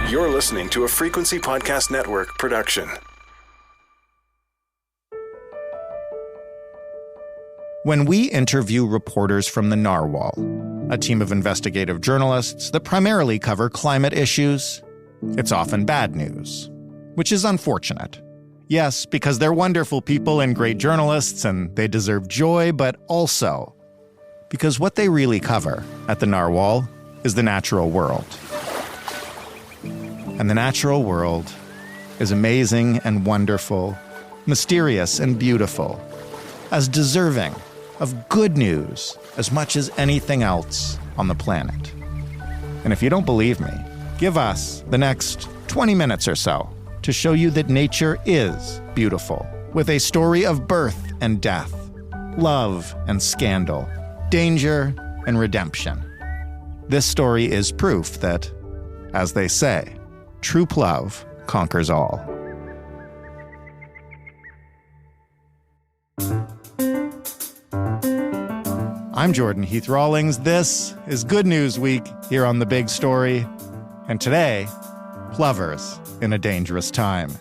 You're listening to a Frequency Podcast Network production. When we interview reporters from the Narwhal, a team of investigative journalists that primarily cover climate issues, it's often bad news, which is unfortunate. Yes, because they're wonderful people and great journalists and they deserve joy, but also because what they really cover at the Narwhal is the natural world. And the natural world is amazing and wonderful, mysterious and beautiful, as deserving of good news as much as anything else on the planet. And if you don't believe me, give us the next 20 minutes or so to show you that nature is beautiful, with a story of birth and death, love and scandal, danger and redemption. This story is proof that, as they say, true love conquers all. I'm Jordan Heath Rawlings. This is Good News Week here on The Big Story. And today, Plovers in a dangerous time.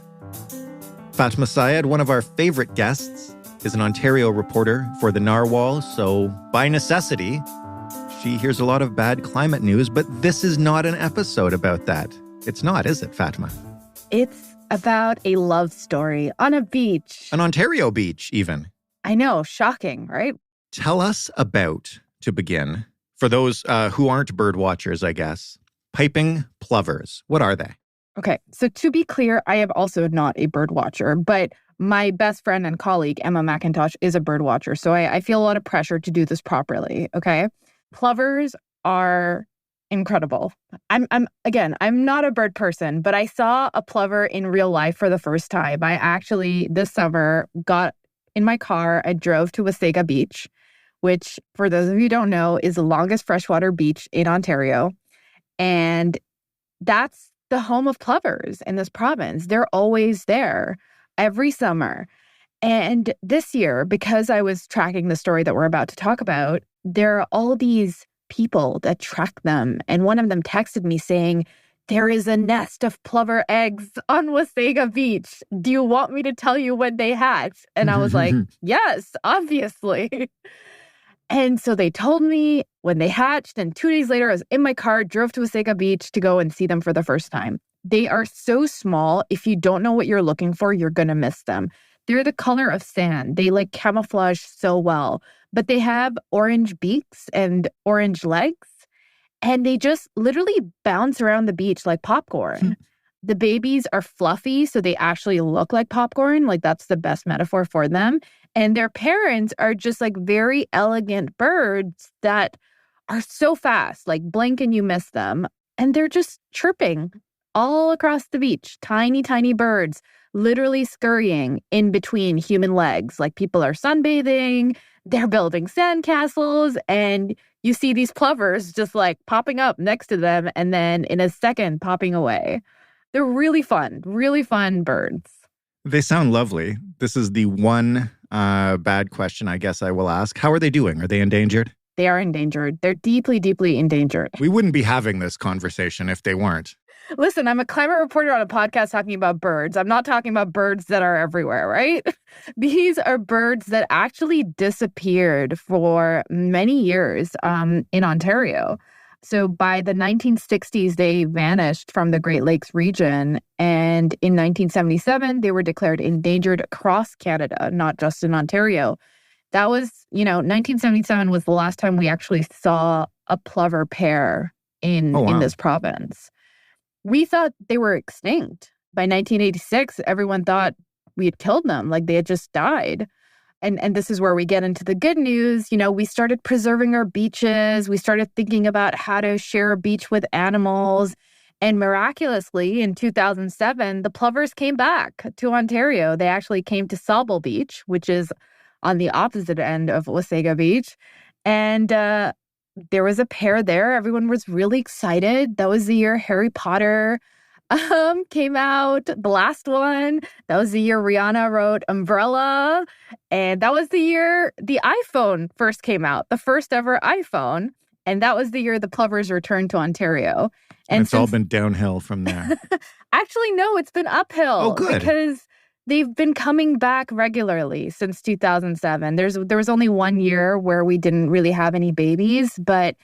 Fatima Syed, one of our favorite guests, is an Ontario reporter for the Narwhal, so by necessity, she hears a lot of bad climate news, but this is not an episode about that. It's not, is it, Fatima? It's about a love story on a beach. An Ontario beach, even. I know, shocking, right? Tell us about, to begin, for those who aren't bird watchers, I guess, piping plovers. What are they? Okay, so to be clear, I am also not a bird watcher, but my best friend and colleague, Emma McIntosh, is a bird watcher, so I feel a lot of pressure to do this properly, okay? Plovers are incredible. I'm not a bird person, but I saw a plover in real life for the first time. I actually, this summer, got in my car, I drove to Wasaga Beach, which, for those of you who don't know, is the longest freshwater beach in Ontario. And that's the home of plovers in this province. They're always there every summer. And this year, because I was tracking the story that we're about to talk about, there are all these people that track them. And one of them texted me saying, there is a nest of plover eggs on Wasaga Beach. Do you want me to tell you when they hatch? And I was like, yes, obviously. And so they told me when they hatched, and 2 days later, I was in my car, drove to Wasaga Beach to go and see them for the first time. They are so small, if you don't know what you're looking for, you're going to miss them. They're the color of sand. They camouflage so well, but they have orange beaks and orange legs, and they just literally bounce around the beach like popcorn. The babies are fluffy, so they actually look like popcorn. That's the best metaphor for them. And their parents are just very elegant birds that are so fast, blink and you miss them. And they're just chirping all across the beach. Tiny, tiny birds literally scurrying in between human legs. People are sunbathing, they're building sandcastles, and you see these plovers just popping up next to them and then in a second popping away. They're really fun birds. They sound lovely. This is the one bad question I guess I will ask. How are they doing? Are they endangered? They are endangered. They're deeply, deeply endangered. We wouldn't be having this conversation if they weren't. Listen, I'm a climate reporter on a podcast talking about birds. I'm not talking about birds that are everywhere, right? These are birds that actually disappeared for many years in Ontario. So by the 1960s, they vanished from the Great Lakes region. And in 1977, they were declared endangered across Canada, not just in Ontario. That was, 1977 was the last time we actually saw a plover pair in this province. We thought they were extinct. By 1986, everyone thought we had killed them, they had just died. And this is where we get into the good news. We started preserving our beaches. We started thinking about how to share a beach with animals. And miraculously, in 2007, the plovers came back to Ontario. They actually came to Sauble Beach, which is on the opposite end of Wasaga Beach. And there was a pair there. Everyone was really excited. That was the year Harry Potter came out, the last one. That was the year Rihanna wrote Umbrella. And that was the year the iPhone first came out, the first ever iPhone. And that was the year the Plovers returned to Ontario. And it's all been downhill from there. Actually, no, it's been uphill. Oh, good. Because they've been coming back regularly since 2007. There was only 1 year where we didn't really have any babies, but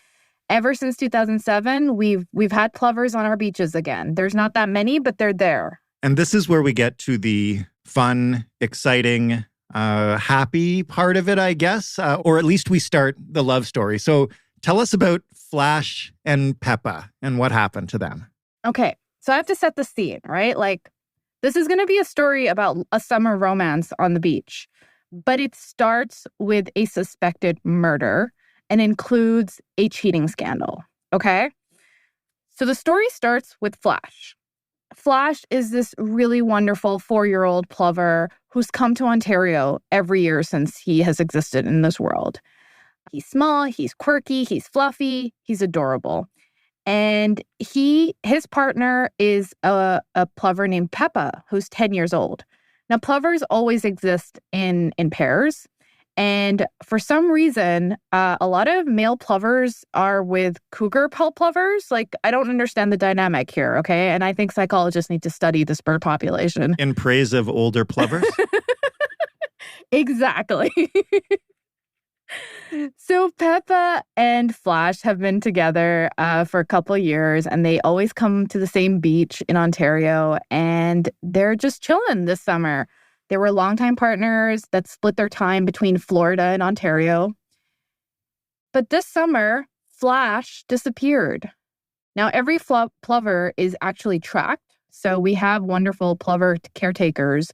ever since 2007, we've had plovers on our beaches again. There's not that many, but they're there. And this is where we get to the fun, exciting, happy part of it, I guess. Or at least we start the love story. So tell us about Flash and Peppa and what happened to them. Okay, so I have to set the scene, right? Like, this is going to be a story about a summer romance on the beach. But it starts with a suspected murder and includes a cheating scandal, okay? So the story starts with Flash. Flash is this really wonderful 4-year-old plover who's come to Ontario every year since he has existed in this world. He's small, he's quirky, he's fluffy, he's adorable. And his partner is a plover named Peppa, who's 10 years old. Now, plovers always exist in pairs. And for some reason, a lot of male plovers are with cougar plovers. Like, I don't understand the dynamic here, okay? And I think psychologists need to study this bird population. In praise of older plovers? Exactly. So Peppa and Flash have been together for a couple of years, and they always come to the same beach in Ontario, and they're just chilling this summer. They were longtime partners that split their time between Florida and Ontario. But this summer, Flash disappeared. Now, every plover is actually tracked. So we have wonderful plover caretakers.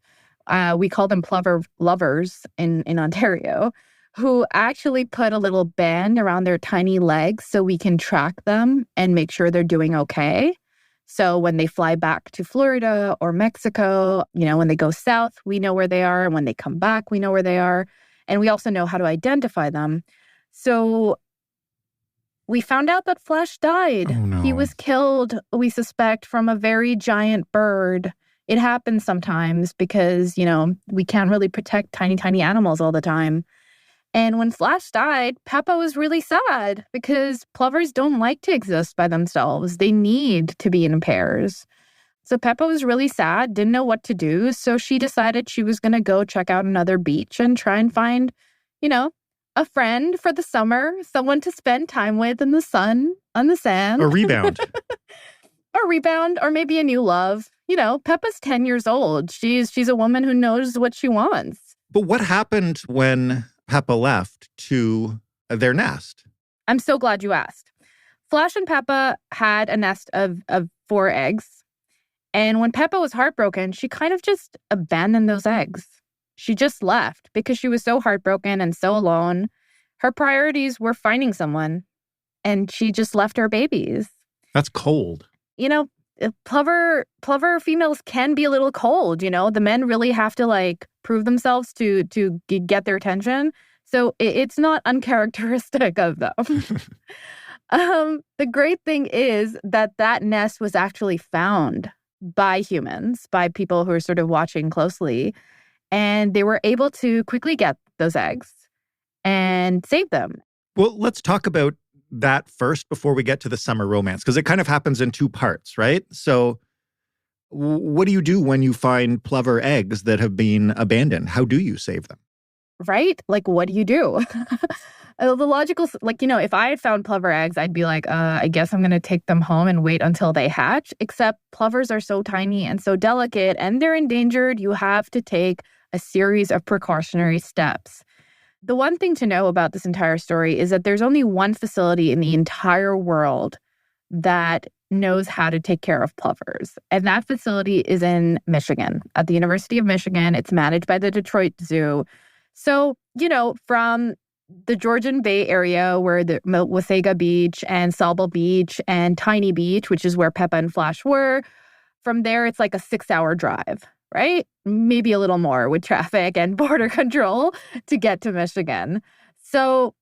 We call them plover lovers in Ontario, who actually put a little band around their tiny legs so we can track them and make sure they're doing okay. So when they fly back to Florida or Mexico, when they go south, we know where they are. And when they come back, we know where they are. And we also know how to identify them. So we found out that Flash died. Oh, no. He was killed, we suspect, from a very giant bird. It happens sometimes because, we can't really protect tiny, tiny animals all the time. And when Flash died, Peppa was really sad because plovers don't like to exist by themselves. They need to be in pairs. So Peppa was really sad, didn't know what to do. So she decided she was going to go check out another beach and try and find, a friend for the summer, someone to spend time with in the sun, on the sand. A rebound. A rebound, or maybe a new love. Peppa's 10 years old. She's a woman who knows what she wants. But what happened when Peppa left to their nest? I'm so glad you asked. Flash and Peppa had a nest of 4 eggs. And when Peppa was heartbroken, she kind of just abandoned those eggs. She just left because she was so heartbroken and so alone. Her priorities were finding someone, and she just left her babies. That's cold. Plover females can be a little cold, The men really have to, prove themselves to get their attention. So it's not uncharacteristic of them. The great thing is that nest was actually found by humans, by people who are sort of watching closely. And they were able to quickly get those eggs and save them. Well, let's talk about that first before we get to the summer romance, because it kind of happens in 2 parts, right? So what do you do when you find plover eggs that have been abandoned? How do you save them? Right? What do you do? The logical, if I had found plover eggs, I'd be like, I guess I'm going to take them home and wait until they hatch. Except plovers are so tiny and so delicate and they're endangered. You have to take a series of precautionary steps. The one thing to know about this entire story is that there's only one facility in the entire world that knows how to take care of plovers. And that facility is in Michigan, at the University of Michigan. It's managed by the Detroit Zoo. So, from the Georgian Bay area where the Wasaga Beach and Sauble Beach and Tiny Beach, which is where Peppa and Flash were, from there it's like a 6-hour drive, right? Maybe a little more with traffic and border control to get to Michigan. So,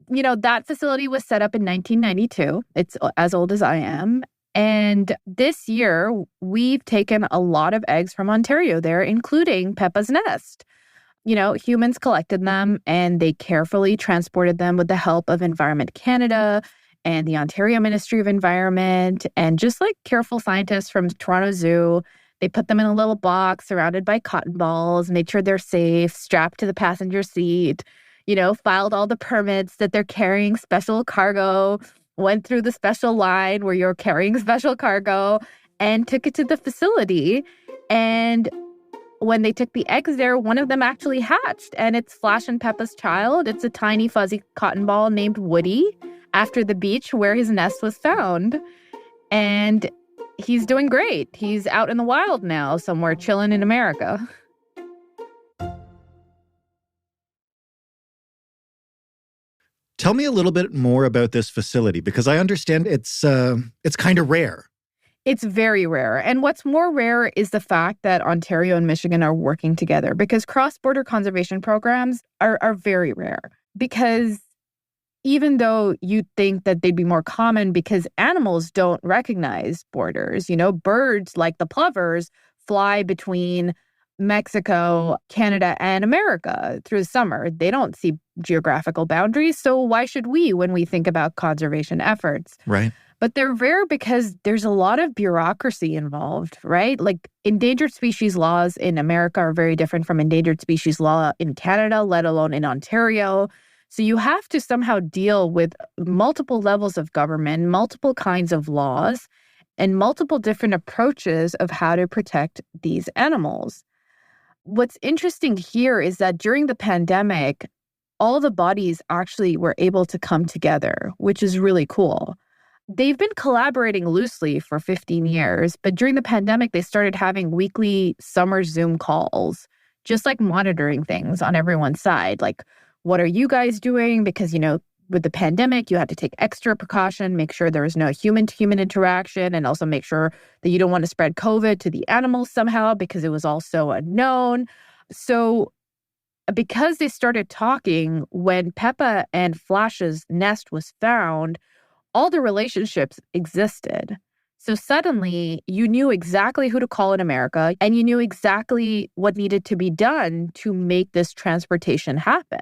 that facility was set up in 1992. It's as old as I am. And this year, we've taken a lot of eggs from Ontario there, including Peppa's nest. Humans collected them and they carefully transported them with the help of Environment Canada and the Ontario Ministry of Environment and just like careful scientists from Toronto Zoo. They put them in a little box surrounded by cotton balls, made sure they're safe, strapped to the passenger seat, filed all the permits that they're carrying special cargo, went through the special line where you're carrying special cargo, and took it to the facility. And when they took the eggs there, one of them actually hatched, and it's Flash and Peppa's child. It's a tiny fuzzy cotton ball named Woody after the beach where his nest was found. And he's doing great. He's out in the wild now, somewhere chilling in America. Tell me a little bit more about this facility, because I understand it's kind of rare. It's very rare. And what's more rare is the fact that Ontario and Michigan are working together, because cross-border conservation programs are very rare. Because even though you'd think that they'd be more common because animals don't recognize borders, birds like the plovers fly between Mexico, Canada, and America through the summer. They don't see geographical boundaries. So why should we when we think about conservation efforts? Right. But they're rare because there's a lot of bureaucracy involved, right? Like endangered species laws in America are very different from endangered species law in Canada, let alone in Ontario. So you have to somehow deal with multiple levels of government, multiple kinds of laws, and multiple different approaches of how to protect these animals. What's interesting here is that during the pandemic, all the bodies actually were able to come together, which is really cool. They've been collaborating loosely for 15 years, but during the pandemic, they started having weekly summer Zoom calls, just like monitoring things on everyone's side. Like, what are you guys doing? Because, with the pandemic, you had to take extra precaution, make sure there was no human-to-human interaction, and also make sure that you don't want to spread COVID to the animals somehow because it was all so unknown. So because they started talking when Peppa and Flash's nest was found, all the relationships existed. So suddenly, you knew exactly who to call in America, and you knew exactly what needed to be done to make this transportation happen.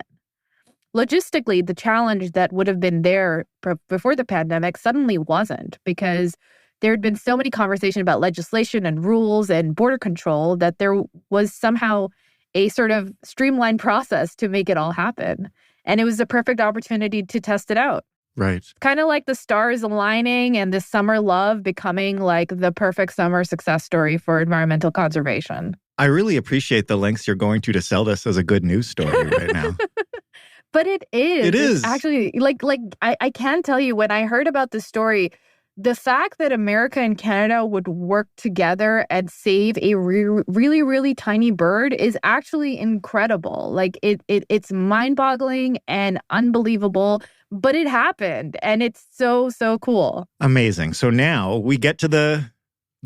Logistically, the challenge that would have been there before the pandemic suddenly wasn't, because there had been so many conversations about legislation and rules and border control that there was somehow a sort of streamlined process to make it all happen. And it was the perfect opportunity to test it out. Right. Kind of like the stars aligning and the summer love becoming like the perfect summer success story for environmental conservation. I really appreciate the lengths you're going to sell this as a good news story right now. But it is. It is. It's actually, I can tell you, when I heard about this story, the fact that America and Canada would work together and save a really, really tiny bird is actually incredible. Like, it's mind-boggling and unbelievable, but it happened, and it's so, so cool. Amazing. So now we get to the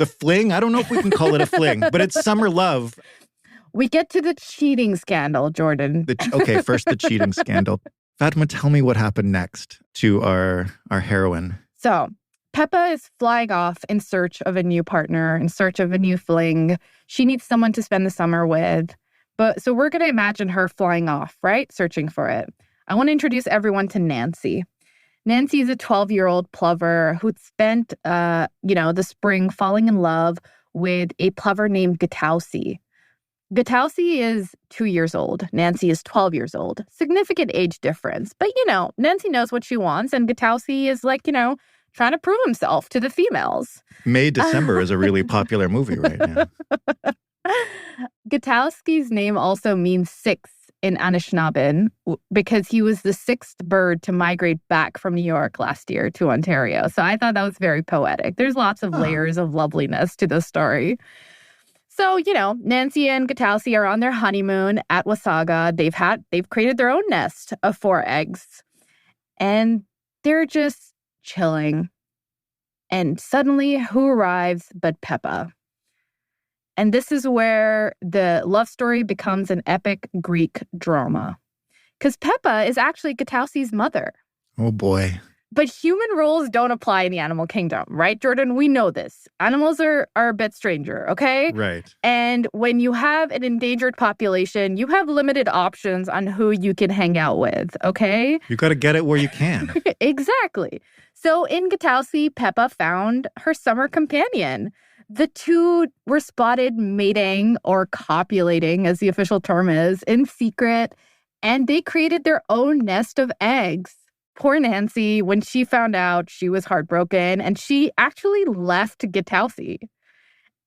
fling. I don't know if we can call it a fling, but it's summer love. We get to the cheating scandal, Jordan. Okay, first the cheating scandal. Fatima, tell me what happened next to our heroine. So Peppa is flying off in search of a new partner, in search of a new fling. She needs someone to spend the summer with. So we're going to imagine her flying off, right? Searching for it. I want to introduce everyone to Nancy. Nancy is a 12-year-old plover who'd spent, the spring falling in love with a plover named Gatausi. Gatausi is 2 years old. Nancy is 12 years old. Significant age difference. But, Nancy knows what she wants, and Gatausi is trying to prove himself to the females. May December is a really popular movie right now. Gatauski's name also means six in Anishinaabin because he was the sixth bird to migrate back from New York last year to Ontario. So I thought that was very poetic. There's lots of layers of loveliness to this story. So, Nancy and Gatausi are on their honeymoon at Wasaga. They've created their own nest of 4 eggs. And they're just chilling. And suddenly, who arrives but Peppa? And this is where the love story becomes an epic Greek drama. Because Peppa is actually Gatausi's mother. Oh, boy. But human rules don't apply in the animal kingdom, right, Jordan? We know this. Animals are a bit stranger, okay? Right. And when you have an endangered population, you have limited options on who you can hang out with, okay? You got to get it where you can. Exactly. So in Getausi, Peppa found her summer companion. The two were spotted mating or copulating, as the official term is, in secret, and they created their own nest of eggs. Poor Nancy, when she found out, she was heartbroken, and she actually left Getausi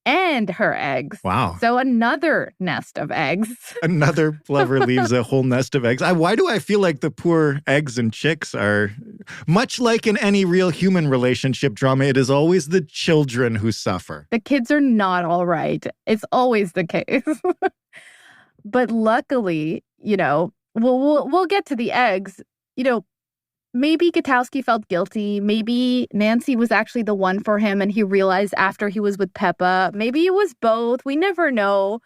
and her eggs. Wow. So another nest of eggs. Another plover leaves a whole nest of eggs. Why do I feel like the poor eggs and chicks are, much like in any real human relationship drama, it is always the children who suffer. The kids are not all right. It's always the case. But luckily, we'll get to the eggs. Maybe Getausi felt guilty. Maybe Nancy was actually the one for him and he realized after he was with Peppa. Maybe it was both. We never know,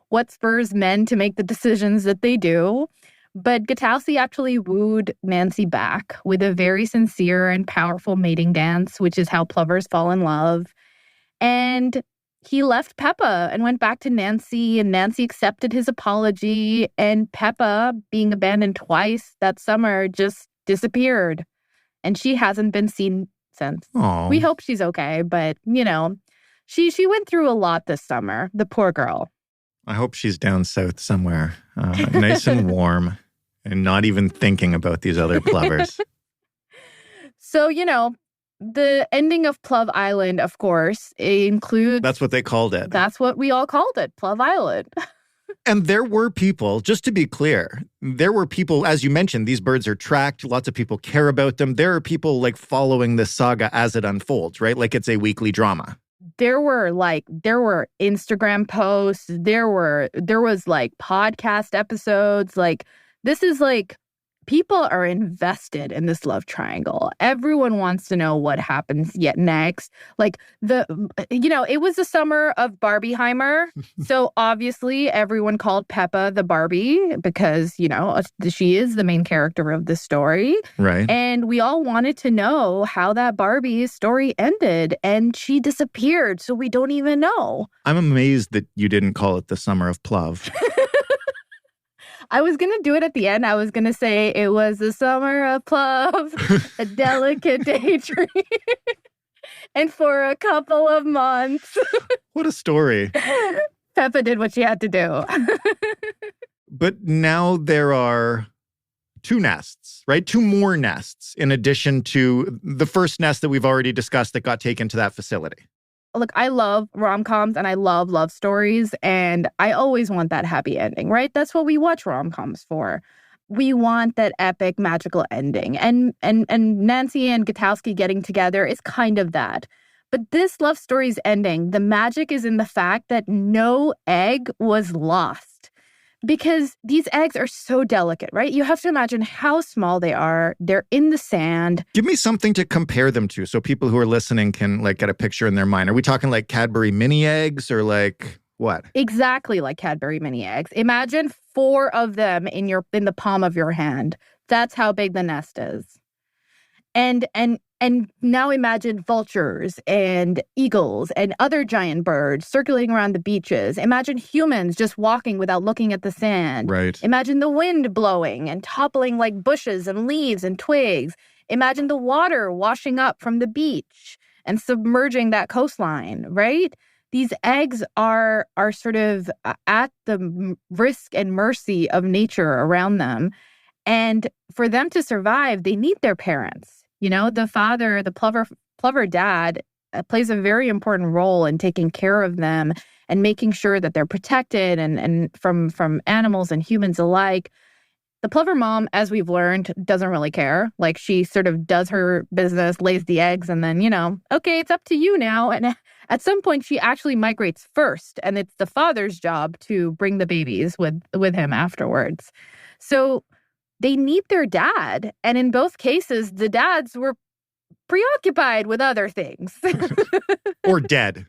what spurs men to make the decisions that they do. But Getausi actually wooed Nancy back with a very sincere and powerful mating dance, which is how plovers fall in love. And he left Peppa and went back to Nancy, and Nancy accepted his apology. And Peppa, being abandoned twice that summer, just disappeared. And she hasn't been seen since. Aww. We hope she's okay, but, she went through a lot this summer, the poor girl. I hope she's down south somewhere, nice and warm, and not even thinking about these other plovers. So, the ending of Plov Island, of course, includes... That's what they called it. That's what we all called it, Plov Island. And there were people, just to be clear, there were people, as you mentioned, these birds are tracked. Lots of people care about them. There are people following this saga as it unfolds, right? Like it's a weekly drama. There were Instagram posts. There was podcast episodes. This is people are invested in this love triangle. Everyone wants to know what happens yet next. It was the summer of Barbieheimer. So obviously everyone called Peppa the Barbie because, she is the main character of the story. Right. And we all wanted to know how that Barbie story ended. And she disappeared. So we don't even know. I'm amazed that you didn't call it the summer of Plov. I was going to do it at the end. I was going to say it was the summer of Plov, a delicate daydream, and for a couple of months. What a story. Peppa did what she had to do. But now there are 2 nests, right? 2 more nests in addition to the first nest that we've already discussed that got taken to that facility. Look, I love rom-coms and I love love stories, and I always want that happy ending, right? That's what we watch rom-coms for. We want that epic, magical ending. And Nancy and Getausi getting together is kind of that. But this love story's ending, the magic is in the fact that no egg was lost. Because these eggs are so delicate, right? You have to imagine how small they are. They're in the sand. Give me something to compare them to so people who are listening can get a picture in their mind. Are we talking Cadbury mini eggs or what? Exactly like Cadbury mini eggs. Imagine 4 of them in the palm of your hand. That's how big the nest is. And now imagine vultures and eagles and other giant birds circling around the beaches. Imagine humans just walking without looking at the sand. Right. Imagine the wind blowing and toppling like bushes and leaves and twigs. Imagine the water washing up from the beach and submerging that coastline, right? These eggs are sort of at the risk and mercy of nature around them. And for them to survive, they need their parents. The father, the plover dad, plays a very important role in taking care of them and making sure that they're protected and from animals and humans alike. The plover mom, as we've learned, doesn't really care. She sort of does her business, lays the eggs, and then, okay, it's up to you now. And at some point, she actually migrates first, and it's the father's job to bring the babies with him afterwards. So they need their dad. And in both cases, the dads were preoccupied with other things. Or dead.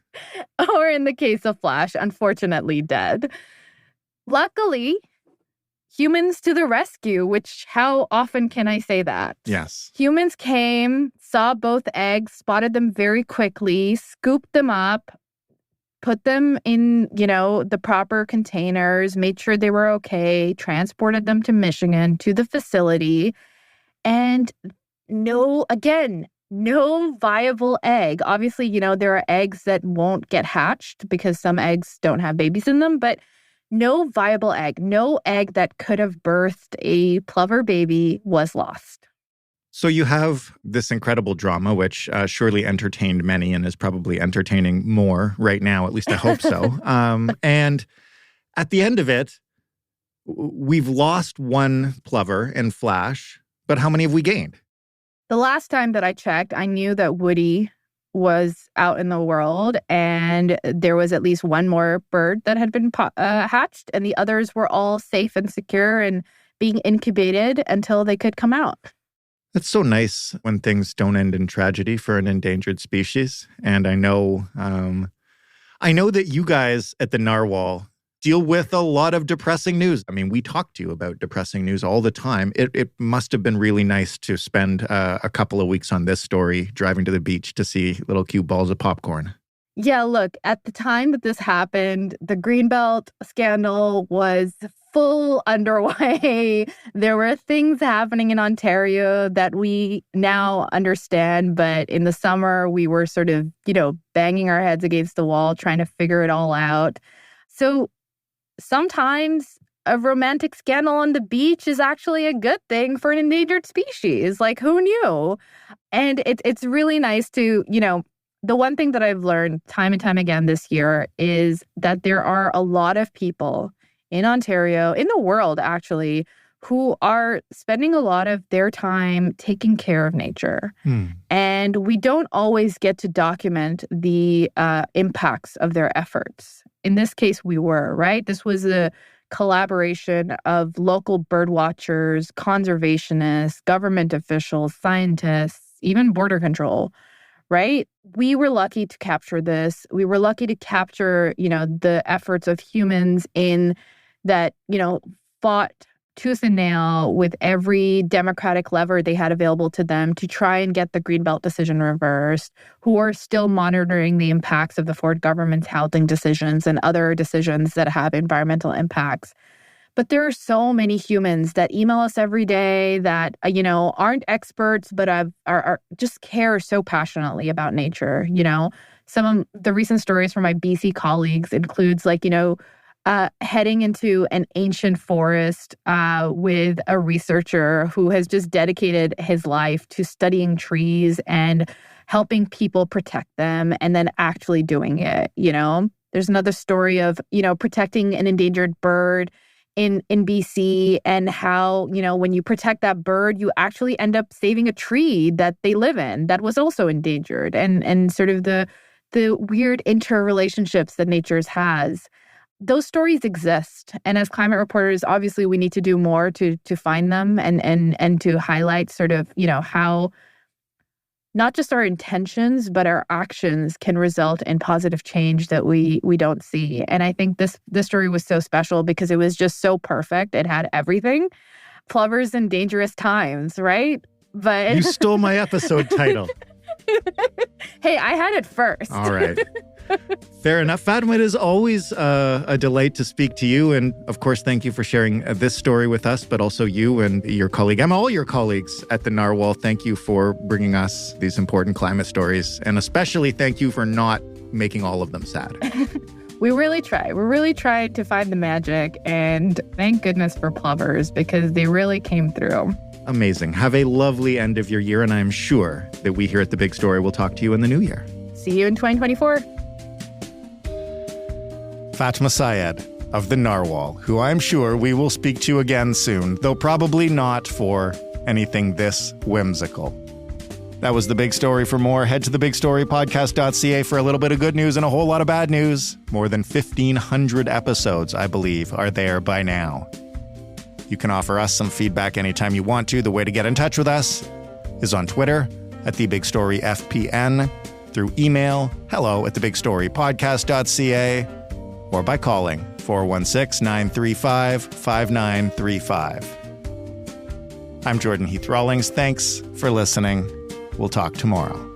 Or in the case of Flash, unfortunately dead. Luckily, humans to the rescue, which how often can I say that? Yes. Humans came, saw both eggs, spotted them very quickly, scooped them up, put them in, the proper containers, made sure they were okay, transported them to Michigan, to the facility. And no viable egg. Obviously, there are eggs that won't get hatched because some eggs don't have babies in them, but no viable egg, no egg that could have birthed a plover baby was lost. So you have this incredible drama, which surely entertained many and is probably entertaining more right now. At least I hope so. And at the end of it, we've lost one plover in Flash, but how many have we gained? The last time that I checked, I knew that Woody was out in the world and there was at least one more bird that had been hatched, and the others were all safe and secure and being incubated until they could come out. It's so nice when things don't end in tragedy for an endangered species. And I know that you guys at the Narwhal deal with a lot of depressing news. I mean, we talk to you about depressing news all the time. It must have been really nice to spend a couple of weeks on this story, driving to the beach to see little cute balls of popcorn. Yeah, look, at the time that this happened, the Greenbelt scandal was full underway. There were things happening in Ontario that we now understand, but in the summer, we were sort of, banging our heads against the wall, trying to figure it all out. So sometimes a romantic scandal on the beach is actually a good thing for an endangered species. Like, who knew? And it's really nice to, the one thing that I've learned time and time again this year is that there are a lot of people in Ontario, in the world actually, who are spending a lot of their time taking care of nature. And we don't always get to document the impacts of their efforts. In this case, we were, right? This was a collaboration of local bird watchers, conservationists, government officials, scientists, even border control, right? We were lucky to capture this. We were lucky to capture, the efforts of humans in that, fought tooth and nail with every democratic lever they had available to them to try and get the Greenbelt decision reversed, who are still monitoring the impacts of the Ford government's housing decisions and other decisions that have environmental impacts. But there are so many humans that email us every day that, aren't experts, but are just care so passionately about nature. Some of the recent stories from my BC colleagues includes heading into an ancient forest with a researcher who has just dedicated his life to studying trees and helping people protect them and then actually doing it, There's another story of, protecting an endangered bird in BC and how, when you protect that bird, you actually end up saving a tree that they live in that was also endangered and sort of the weird interrelationships that nature has. Those stories exist. And as climate reporters, obviously, we need to do more to find them and to highlight sort of, how not just our intentions, but our actions can result in positive change that we don't see. And I think this story was so special because it was just so perfect. It had everything. Plovers in dangerous times, right? But you stole my episode title. Hey, I had it first. All right. Fair enough. Fatima, it is always a delight to speak to you. And of course, thank you for sharing this story with us, but also you and your colleague, Emma, all your colleagues at the Narwhal. Thank you for bringing us these important climate stories. And especially thank you for not making all of them sad. We really try. We really tried to find the magic. And thank goodness for plovers because they really came through. Amazing. Have a lovely end of your year. And I'm sure that we here at The Big Story will talk to you in the new year. See you in 2024. Fatima Syed of the Narwhal, who I'm sure we will speak to again soon, though probably not for anything this whimsical. That was The Big Story. For more, head to thebigstorypodcast.ca for a little bit of good news and a whole lot of bad news. More than 1,500 episodes, I believe, are there by now. You can offer us some feedback anytime you want to. The way to get in touch with us is on Twitter at thebigstoryfpn, through email, hello@thebigstorypodcast.ca, or by calling 416-935-5935. I'm Jordan Heath Rawlings. Thanks for listening. We'll talk tomorrow.